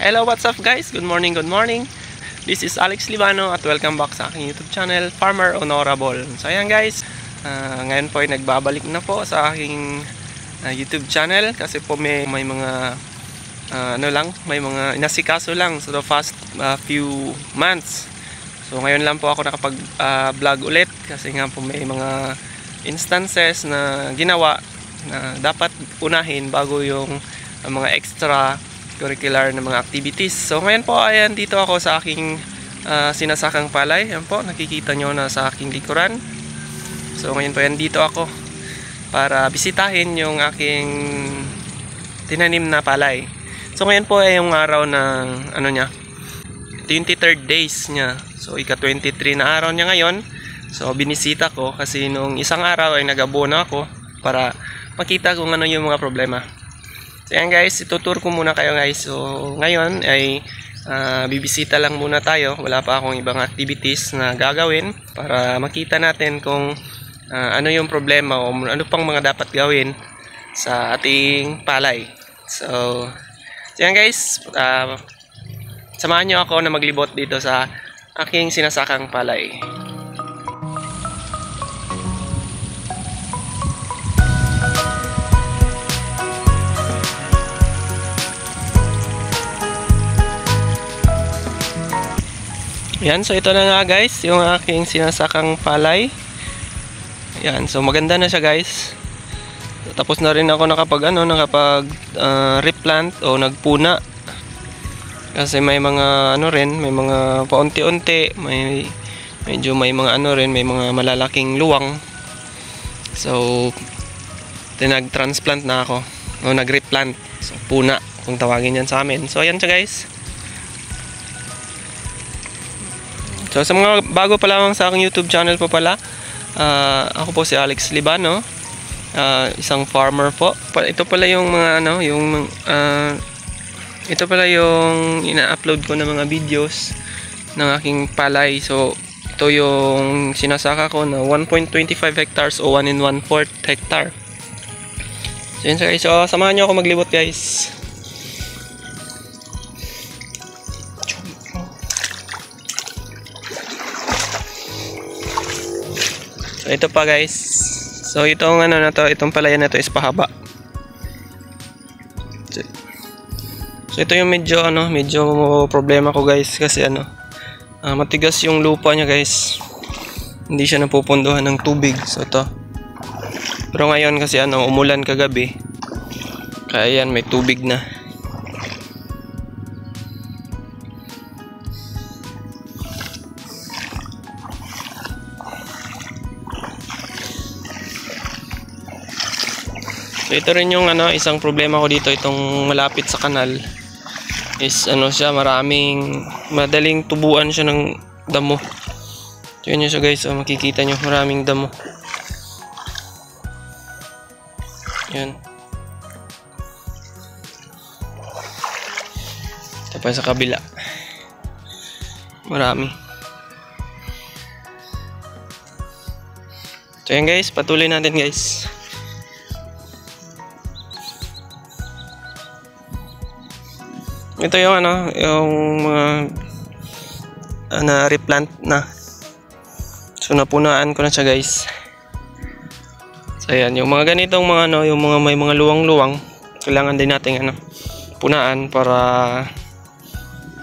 Hello, what's up guys? Good morning, good morning. This is Alex Libano at welcome back sa aking YouTube channel, Farmer Honorable. So ayan guys, ngayon po ay nagbabalik na po sa aking YouTube channel kasi po may mga may mga inasikaso lang sa the past few months. So ngayon lang po ako nakapag-vlog ulit kasi nga po may mga instances na ginawa na dapat unahin bago yung mga extra curricular na mga activities. So ngayon po ayan, dito ako sa aking sinasakang palay. Ayan po, nakikita nyo na sa aking likuran. So ngayon po ayan, dito ako para bisitahin yung aking tinanim na palay. So ngayon po ay yung araw ng 23rd days niya. So ika-23 na araw niya ngayon. So binisita ko kasi nung isang araw ay nag-abono ako para makita kung ano yung mga problema. So yan guys, itutur ko muna kayo guys. So ngayon ay bibisita lang muna tayo. Wala pa akong ibang activities na gagawin para makita natin kung ano yung problema o ano pang mga dapat gawin sa ating palay. So yan guys, samahan nyo ako na maglibot dito sa aking sinasakang palay. Yan, so ito na nga guys, yung aking sinasakang palay. Yan, so maganda na siya guys. So, tapos na rin ako nakapag replant o nagpuna. Kasi may mga may mga paunti-unti, medyo may mga may mga malalaking luwang. So nag-transplant na ako o nag-replant. So puna kung tawagin yan sa amin. So ayan siya guys. So sa mga bago pa lamang sa aking YouTube channel po pala, ako po si Alex Libano, isang farmer po. Ito pala yung mga ito pala yung ina-upload ko na mga videos ng aking palay. So ito yung sinasaka ko na 1.25 hectares o 1 1/4 hectare. So yun guys, so samahan nyo ako maglibot guys. So ito pa guys. So itong itong palayan na to is pahaba. So ito yung medyo problema ko guys kasi matigas yung lupa niya guys. Hindi siya napupunduhan ng tubig. So ito. Pero ngayon kasi umulan kagabi. Kaya yan may tubig na. So ito rin yung isang problema ko dito, itong malapit sa kanal is siya, madaling tubuan siya ng damo. So yun siya guys, so makikita nyo maraming damo. Yan. Ito pa sa kabila. Marami. So yan guys, patuloy natin guys. Ito yung yung mga na-replant na. So napunaan ko na siya guys. So ayan, yung mga ganitong yung mga may mga luwang-luwang, kailangan din nating punaan para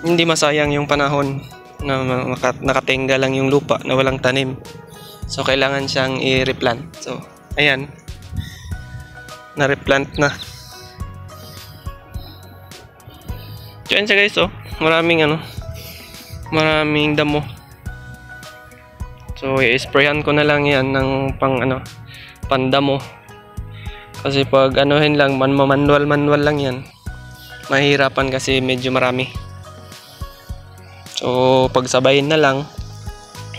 hindi masayang yung panahon na nakatenga lang yung lupa na walang tanim. So kailangan siyang i-replant. So ayan, na-replant na. Diyan siya guys, maraming damo. So i-sprayan ko na lang yan ng pandamo. Kasi pag lang, manual lang yan. Mahirapan kasi medyo marami. So pag sabayin na lang,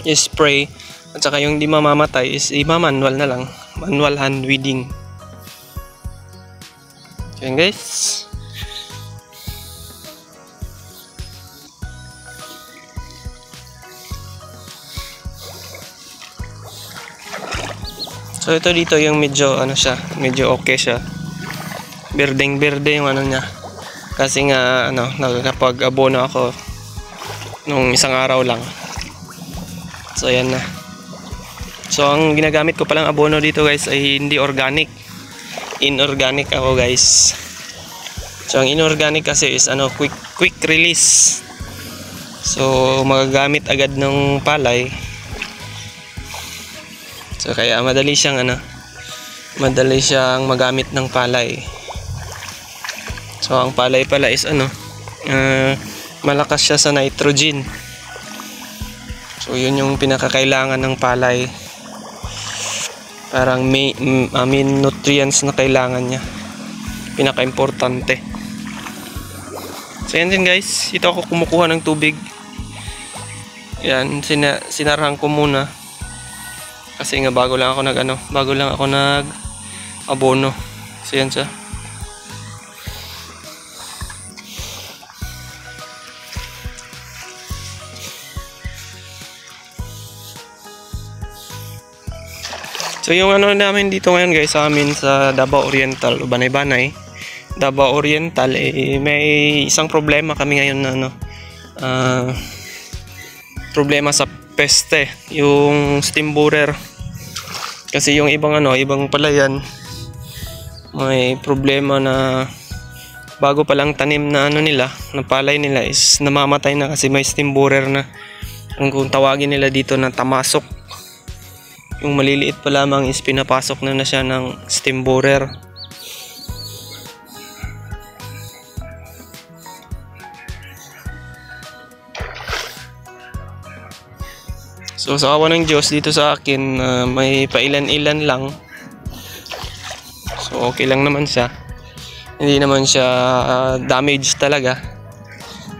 i-spray. At saka yung di mamamatay is i-manual na lang. Manual hand weeding. Diyan guys. So ito dito yung medyo medyo okay siya. Berdeng-berde yung niya. Kasi nga ano, nakakapag-abono ako nung isang araw lang. So ayan na. So ang ginagamit ko palang abono dito guys ay hindi organic. Inorganic ako guys. So ang inorganic kasi is ano, quick release. So magagamit agad ng palay. So kaya madali siyang magamit ng palay. So ang palay pala is malakas siya sa nitrogen. So yun yung pinakakailangan ng palay. Parang main nutrients na kailangan niya. Pinaka-importante. So yan din guys, ito ako kumukuha ng tubig. Yan, sinarahan ko muna. Kasi nga bago lang ako nag abono. So yan siya. So yung namin dito ngayon guys sa amin sa Davao Oriental o Banay-Banay, Davao Oriental may isang problema kami ngayon na problema sa peste, yung steam borer. Kasi yung ibang palayan may problema na bago pa lang tanim na na palay nila is namamatay na kasi may steam borer na. Kung tawagin nila dito na tamasok. Yung maliliit pa lamang is pinapasok na siya ng steam borer. So sa awa ng Diyos dito sa akin may pailan-ilan lang. So okay lang naman siya. Hindi naman siya damage talaga.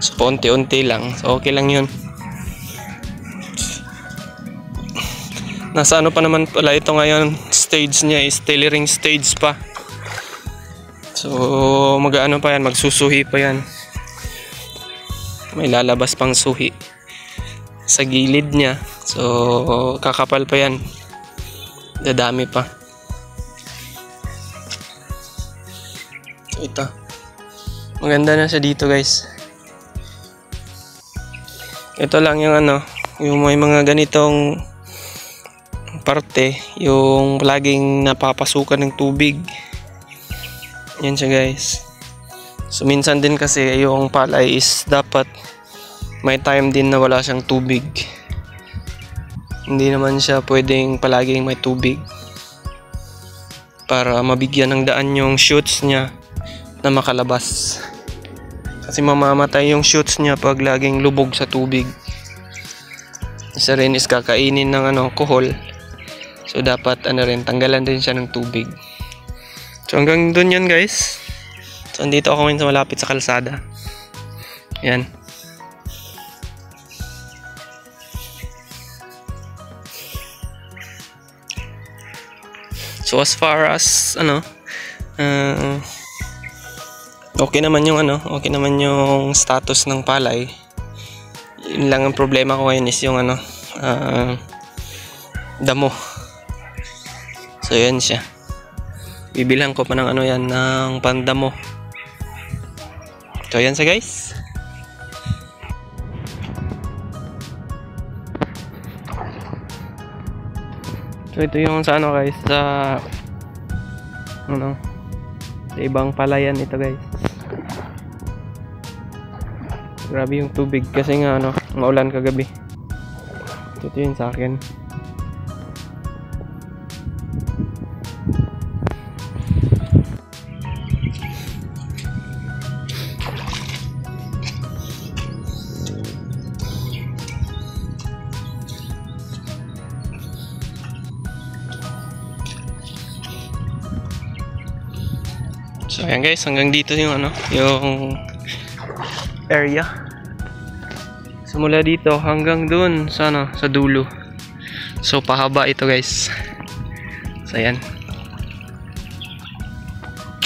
So unti-unti lang. So okay lang yun. Nasa pa naman pala ito ngayon, stage niya is tailoring stage pa. So pa yan, magsusuhi pa yan. May lalabas pang suhi sa gilid niya. So kakapal pa yan. Dadami pa. So ito. Maganda na siya dito guys. Ito lang yung yung may mga ganitong parte, yung laging napapasukan ng tubig. Yan siya guys. So minsan din kasi yung palay is dapat may time din na wala siyang tubig. Hindi naman siya pwedeng palaging may tubig para mabigyan ng daan yung shoots niya na makalabas. Kasi mamamatay yung shoots niya pag laging lubog sa tubig. Isa rin is kakainin ng kohol. So dapat tanggalan din siya ng tubig. So hanggang dun yan guys. So andito ako ngayon sa malapit sa kalsada. Yan. So as far as okay naman yung status ng palay. Yun lang ang problema ko ngayon is yung damo. So yan siya. Bibilhan ko pa ng ng pandamo. So yan siya guys. So ito yung sa guys, sa sa ibang palayan ito guys. Grabe yung tubig kasi nga maulan kagabi. Ito yun sa akin. So ayan guys, hanggang dito yung yung area. Simula dito hanggang dun sa sa dulo. So pahaba ito guys. So ayan.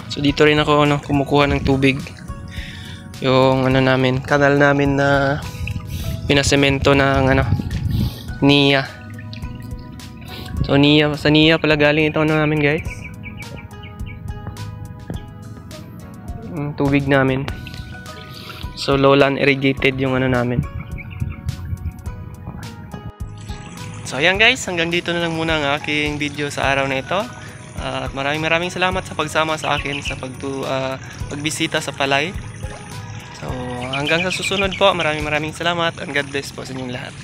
So dito rin ako kumukuha ng tubig. Yung namin, kanal namin na pinasemento ng NIA. So sa NIA pala galing ito namin guys. Tubig namin. So lowland irrigated yung ano namin. So ayan guys, hanggang dito na lang muna ang aking video sa araw na ito. At maraming salamat sa pagsama sa akin sa pagbisita sa palay. So hanggang sa susunod po, maraming salamat and God bless po sa inyong lahat.